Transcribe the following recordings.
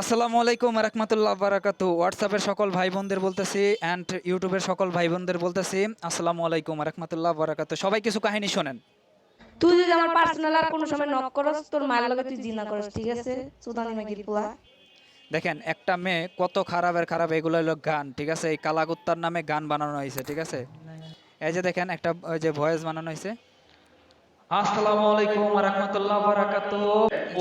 আসসালামু আলাইকুম রহমতুল্লাহ বারাকাতু। হোয়াটসঅ্যাপের সকল ভাই বোনদের বলতেছি অ্যান্ড ইউটিউবের সকল ভাই বোনদের বলতেছি আসসালামু আলাইকুম রহমতুল্লাহ বারাকাতু। সবাই কিছু কাহিনী শোনেন। তুই যদি আমার পার্সোনাল আর কোনো সময় নক করস তোর মায়ের লগে তুই জিনা করস, ঠিক আছে? সুদানি মাগির পোলা। দেখেন একটা মেয়ে কত খারাপের খারাপ, এগুলো হলো গান, ঠিক আছে? এই কালাকুত্তার নামে গান বানানো হয়েছে, ঠিক আছে? এই যে দেখেন একটা ওই যে ভয়েস বানানো হয়েছে, আসসালামু আলাইকুম রাহমাতুল্লাহ বারাকাতুহু।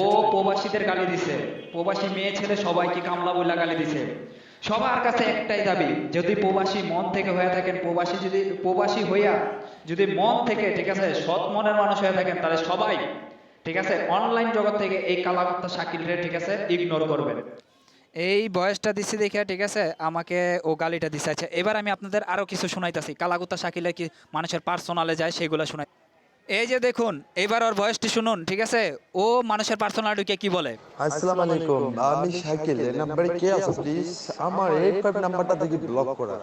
ও প্রবাসীদের গালি দিছে, প্রবাসী মেয়ে ছেলে সবাইকে কামলা বইলা গালি দিছে। সবার কাছে একটাই দাবি, যদি প্রবাসী মন থেকে হয়ে থাকেন, প্রবাসী হইয়া যদি মন থেকে, ঠিক আছে, সৎ মনের মানুষ হয়ে থাকেন, তাহলে সবাই, ঠিক আছে, অনলাইন জগৎ থেকে এই কালাকুত্তা শাকিল রে, ঠিক আছে, ইগনোর করবেন। এই বয়সটা দিচ্ছি দেখে, ঠিক আছে, আমাকে ও গালিটা দিছে। আচ্ছা, এবার আমি আপনাদের আরো কিছু শোনাইতাছি। কালাকুত্তা শাকিলে কি মানুষের পার্সোনালে যায় সেগুলো শোনাই। এই যে দেখুন, এবার ওর ভয়েসটি শুনুন, ঠিক আছে? ও মানুষের পার্সোনালিটিকে কি বলে। আসসালামু আলাইকুম, আমি শাকিল। এই নাম্বারে কে আছো প্লিজ? আমার 85 নাম্বারটা দেখি ব্লক করা।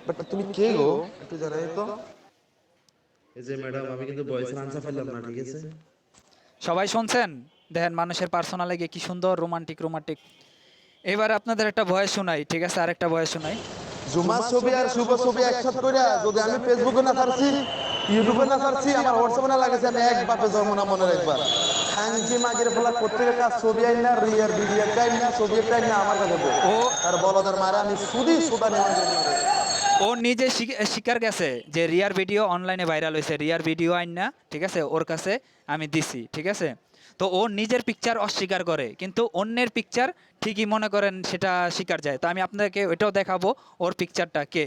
বাট তুমি কে গো, একটু জানাই তো। এই যে ম্যাডাম, আমি কিন্তু ভয়েসের আনসার পেলাম না, ঠিক আছে? সবাই শুনছেন? দেখেন মানুষের পার্সোনালে গিয়ে কি সুন্দর রোমান্টিক রোমান্টিক। এবার আপনাদের একটা ভয়েস শোনাই, ঠিক আছে? আরেকটা ভয়েস শোনাই। জুমা ছবি আর শুভ ছবি একসাথে কইরা যদি আমি ফেসবুকে না ছাড়ছি, ইউটিউবে না ছাড়ছি, আমার হোয়াটসঅ্যাপে না লাগাইছি, আমি এক বাপে জন্ম না মনে রাখবা। খানকি মাগের ফলা প্রত্যেকের কাজ ছবি আইন না, রিয়ার ভিডিও চাই না, ছবি চাই না, আমার কাছে দে। ও আর বলদের মারা আমি সুদি সুদা নিয়ে ও নিজে স্বীকার গেছে যে রিয়ার ভিডিও অনলাইনে ভাইরাল হয়েছে, রিয়ার ভিডিও আইন না, ঠিক আছে, ওর কাছে আমি দিছি, ঠিক আছে? তো ও নিজের পিকচার অস্বীকার করে, কিন্তু অন্যের পিকচার ঠিকই মনে করেন সেটা স্বীকার যায়। তো আমি আপনাদেরকে ওইটাও দেখাবো, ওর পিকচারটা কে।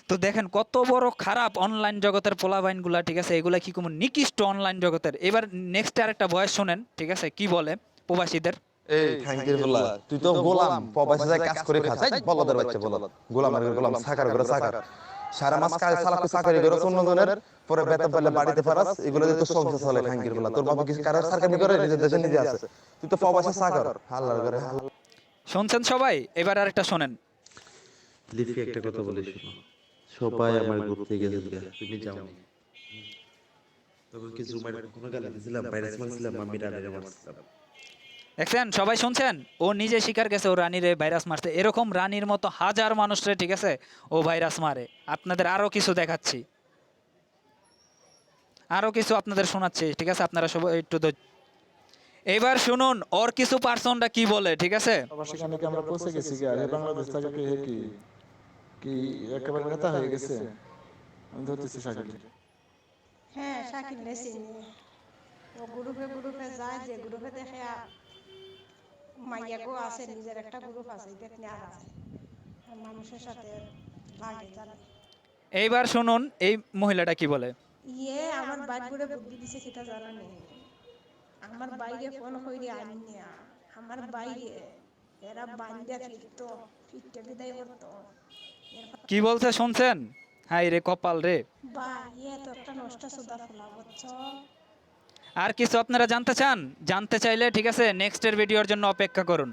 তো দেখেন কত বড় খারাপ অনলাইন জগতের পোলাবাইনগুলা, ঠিক আছে? এগুলা কি কোনো নিকৃষ্ট অনলাইন জগতের। এবার নেক্সট আরেকটা ভয়েস শোনেন, ঠিক আছে, কি বলে প্রবাসীদের। এই খাঙ্কির বলা, তুই তো গোলাম, প্রবাসে যায় কাজ করে খাস, এই বলদের বাচ্চা বলদ, গোলামের গোলাম, সাকার করে সাকার, সারা মাস কাজ সালাকে চাকরি করে অন্য জনের, পরে বেতন পেলে বাড়িতে পারাস, এগুলো দিয়ে তো সংসার চলে। খাঙ্কির বলা, তোর বাবা কিছু কারোর সরকারি করে, নিজের দেশে নিজে আছে, তুই তো প্রবাসে চাকর, হাল্লার করে হাল্লা। শুনছেন সবাই? এবার আরেকটা শোনেন। লিফি, একটা কথা বলি শোনো। সবাই আমার গ্রুপ থেকে গেছে, তুমি যাওনি। তখন কি জুমার কখনো গালি দিছিলাম, ভাইরাস মারছিলাম, আমি রানীরে মারছিলাম। দেখছেন? সবাই শুনছেন? ও নিজে স্বীকার গেছে ও রানীরে ভাইরাস মারছে। এরকম রানীর মতো হাজার মানুষরে, ঠিক আছে, ও ভাইরাস মারে। আপনাদের আরো কিছু দেখাচ্ছি, আরো কিছু আপনাদের শোনাচ্ছি, ঠিক আছে? আপনারা সবাই একটু এবার শুনুন ওর কিছু পার্সনটা কি বলে, ঠিক আছে? আবার সেখানে কি আমরা পৌঁছে গেছি কি? আর বাংলাদেশ থেকে কি কি কি একেবারে নেতা হয়ে গেছে? আমি ধরতেছি শাকিল। হ্যাঁ, শাকিল চিনি। ও গ্রুপে গ্রুপে যায়, যে গ্রুপে দেখে মাইয়াগো আছে, নিজের একটা গ্রুপ আছে, দেখনি আর আছে মানুষের সাথে লাগে জানে। এইবার শুনুন এই মহিলাটা কি বলে। আমার বাইক করে বুদ্ধি দিছে সেটা জানা নেই। আমার বাইরে ফোন হইরে আনিয়া আমার বাইরে এরা বান্দিয়া ফিরতে বিদায় করতো। কি বলছে শুনছেন? হাই রে কপাল রে। বা তো একটা নষ্ট সুদা ফোলা বুঝছো। আর কিছু আপনারা জানতে চান? জানতে চাইলে, ঠিক আছে, নেক্সটের ভিডিওর জন্য অপেক্ষা করুন।